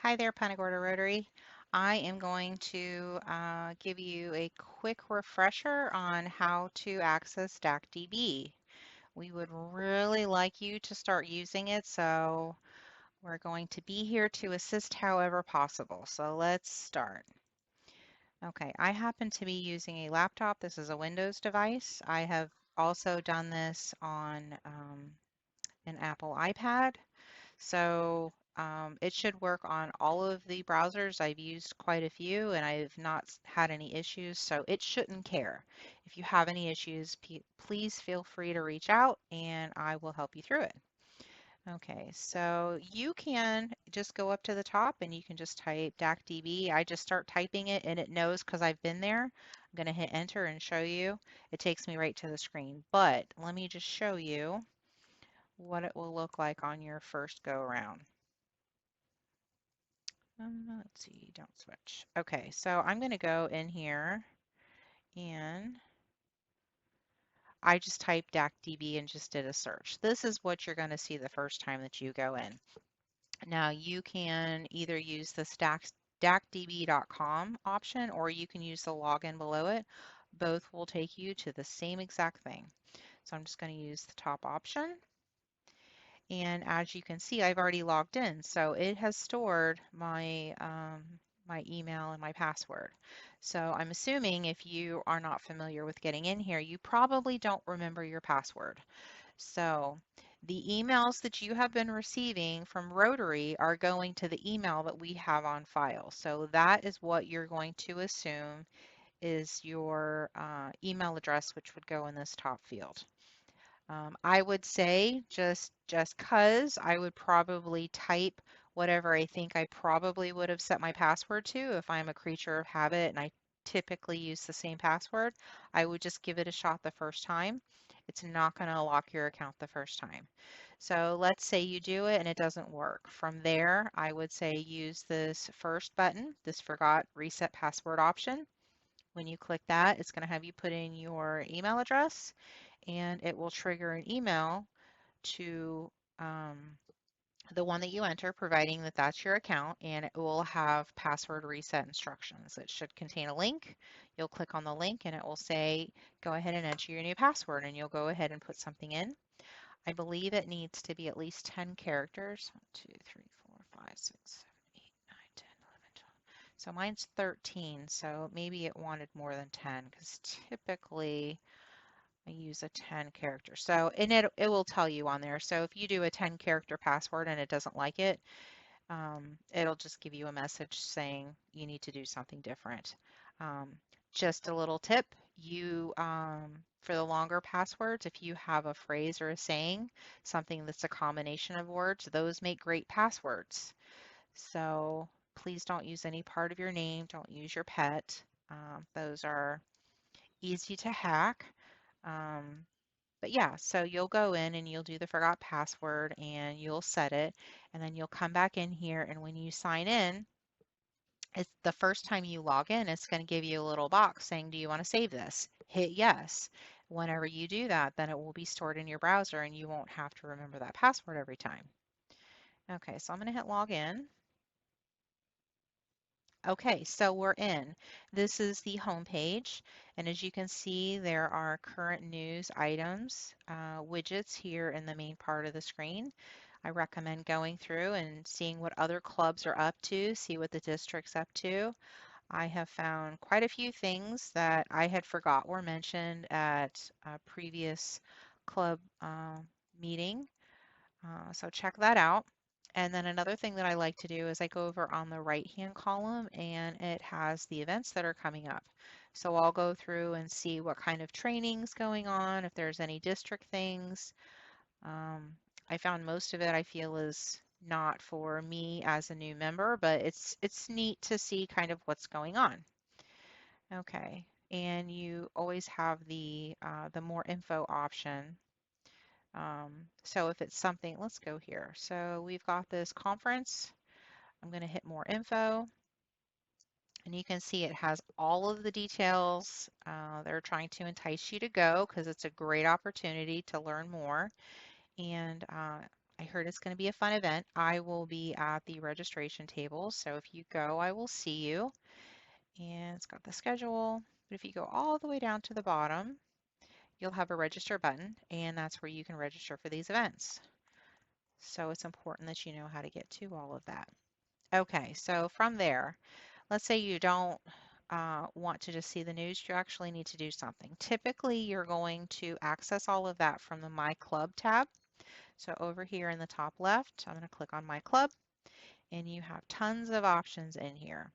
Hi there, Punta Gorda Rotary. I am going to give you a quick refresher on how to access DacDB. We would really like you to start using it, so we're going to be here to assist however possible. So let's start. Okay, I happen to be using a laptop. This is a Windows device. I have also done this on an Apple iPad. So it should work on all of the browsers. I've used quite a few and I've not had any issues, so it shouldn't care. If you have any issues, please feel free to reach out and I will help you through it. Okay, so you can just go up to the top and you can just type DacDB. I just start typing it and it knows because I've been there. I'm going to hit enter and show you. It takes me right to the screen, but let me just show you what it will look like on your first go around. Let's see, don't switch. Okay, so I'm going to go in here and I just typed DacDB and just did a search. This is what you're going to see the first time that you go in. Now you can either use the DacDB.com option or you can use the login below it. Both will take you to the same exact thing. So I'm just going to use the top option. And as you can see, I've already logged in, so it has stored my email and my password. So I'm assuming if you are not familiar with getting in here, you probably don't remember your password. So the emails that you have been receiving from Rotary are going to the email that we have on file. So that is what you're going to assume is your email address, which would go in this top field. I would say just cause I would probably type whatever I think I probably would have set my password to if I'm a creature of habit and I typically use the same password. I would just give it a shot the first time. It's not going to lock your account the first time. So let's say you do it and it doesn't work. From there, I would say use this first button, this forgot reset password option. When you click that, it's going to have you put in your email address and it will trigger an email to the one that you enter, providing that that's your account, and it will have password reset instructions. It should contain a link. You'll click on the link and it will say, go ahead and enter your new password, and you'll go ahead and put something in. I believe it needs to be at least 10 characters. 1, 2, 3, 4, 5, 6, 7, 8, 9, 10, 11, 12. So mine's 13, so maybe it wanted more than 10 because typically I use a 10 character. So, and it will tell you on there. So if you do a 10 character password and it doesn't like it, it'll just give you a message saying you need to do something different. Um, just a little tip, for the longer passwords, if you have a phrase or a saying, something that's a combination of words, those make great passwords. So please don't use any part of your name. Don't use your pet. Those are easy to hack. Um, but yeah, so you'll go in and you'll do the forgot password and you'll set it, and then you'll come back in here, and when you sign in, it's the first time you log in, it's going to give you a little box saying, do you want to save this? Hit yes. Whenever you do that, then it will be stored in your browser and you won't have to remember that password every time. Okay, so I'm going to hit log in. Okay, so we're in. This is the home page, and as you can see, there are current news items, widgets here in the main part of the screen. I recommend going through and seeing what other clubs are up to, see what the district's up to. I have found quite a few things that I had forgot were mentioned at a previous club meeting. So check that out. And then another thing that I like to do is I go over on the right-hand column and it has the events that are coming up. So I'll go through and see what kind of training's going on, if there's any district things. Um, I found most of it I feel is not for me as a new member, but it's neat to see kind of what's going on. Okay, and you always have the more info option. So if it's something, let's go here. So we've got this conference. I'm going to hit more info. And you can see it has all of the details. They're trying to entice you to go because it's a great opportunity to learn more. And I heard it's going to be a fun event. I will be at the registration table. So if you go, I will see you. And it's got the schedule. But if you go all the way down to the bottom, you'll have a register button, and that's where you can register for these events. So it's important that you know how to get to all of that. Okay, so from there, let's say you don't want to just see the news, you actually need to do something. Typically, you're going to access all of that from the My Club tab. So over here in the top left, I'm going to click on My Club, and you have tons of options in here.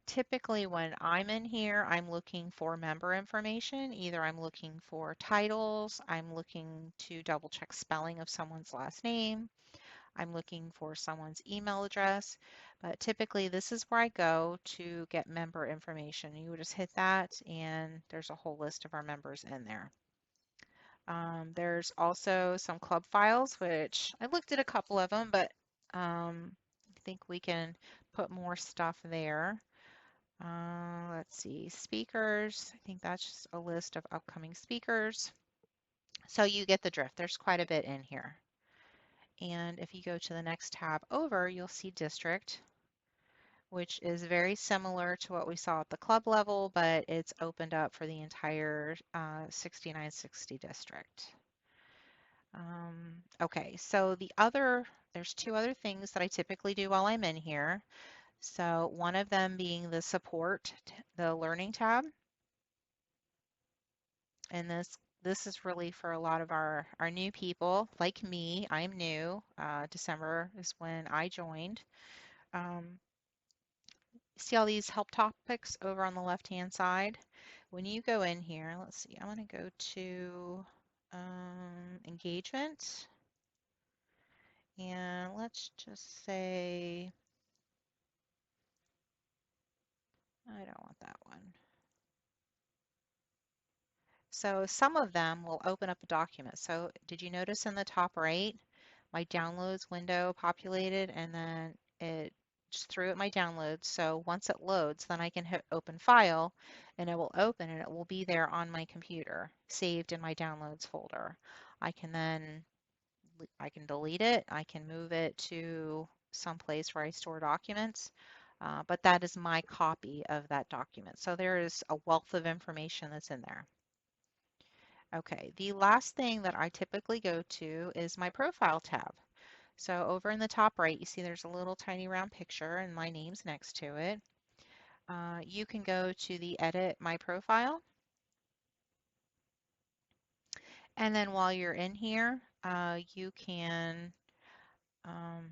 Typically, when I'm in here, I'm looking for member information. Either I'm looking for titles, I'm looking to double check spelling of someone's last name, I'm looking for someone's email address, but typically this is where I go to get member information. You would just hit that and there's a whole list of our members in there. There's also some club files, which I looked at a couple of them, but I think we can put more stuff there. Let's see, speakers. I think that's just a list of upcoming speakers. So you get the drift. There's quite a bit in here. And if you go to the next tab over, you'll see district, which is very similar to what we saw at the club level, but it's opened up for the entire 6960 district. Okay, so there's two other things that I typically do while I'm in here. So one of them being the support, the learning tab. And this is really for a lot of our new people, like me. I'm new. December is when I joined. Um, See all these help topics over on the left-hand side? When you go in here, let's see, I'm going to go to engagement, and let's just say, I don't want that one. So some of them will open up a document. So did you notice in the top right, my downloads window populated and then it just threw at my downloads. So once it loads, then I can hit open file and it will open and it will be there on my computer, saved in my downloads folder. I can then, I can delete it. I can move it to some place where I store documents. But that is my copy of that document. So there is a wealth of information that's in there. Okay, the last thing that I typically go to is my profile tab. So over in the top right, you see there's a little tiny round picture and my name's next to it. You can go to the edit my profile. And then while you're in here, you can, um,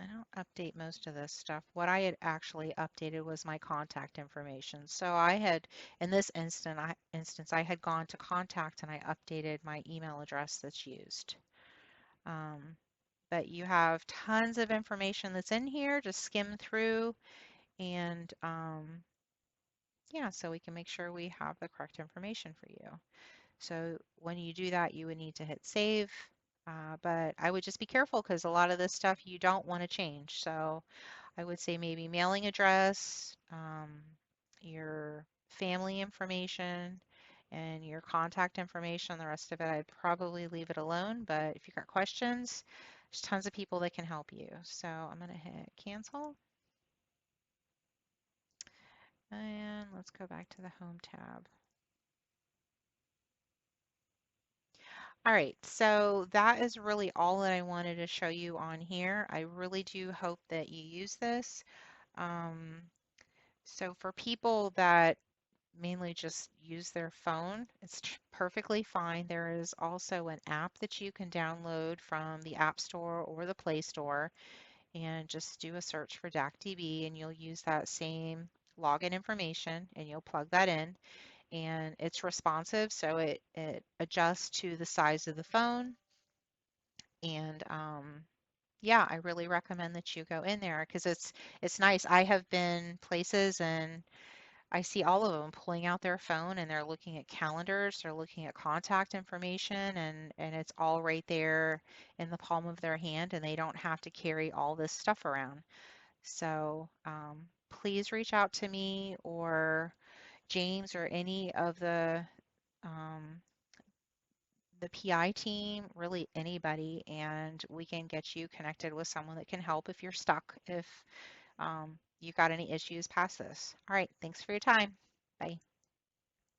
I don't update most of this stuff. What I had actually updated was my contact information. So I had, in this instance, I had gone to contact and I updated my email address that's used. Um, but you have tons of information that's in here. Just skim through and yeah, so we can make sure we have the correct information for you. So when you do that, you would need to hit save. But I would just be careful because a lot of this stuff you don't want to change. So I would say maybe mailing address, your family information, and your contact information. The rest of it, I'd probably leave it alone. But if you've got questions, there's tons of people that can help you. So I'm going to hit cancel. And let's go back to the home tab. All right, so that is really all that I wanted to show you on here. I really do hope that you use this. Um, so for people that mainly just use their phone, it's perfectly fine. There is also an app that you can download from the App Store or the Play Store and just do a search for DacDB and you'll use that same login information and you'll plug that in and it's responsive, so it adjusts to the size of the phone. And yeah, I really recommend that you go in there because it's nice. I have been places and I see all of them pulling out their phone and they're looking at calendars, they're looking at contact information, and it's all right there in the palm of their hand, and they don't have to carry all this stuff around. So please reach out to me or James or any of the um, the PI team, really anybody, and we can get you connected with someone that can help if you're stuck, if you got any issues past this. All right, thanks for your time. Bye.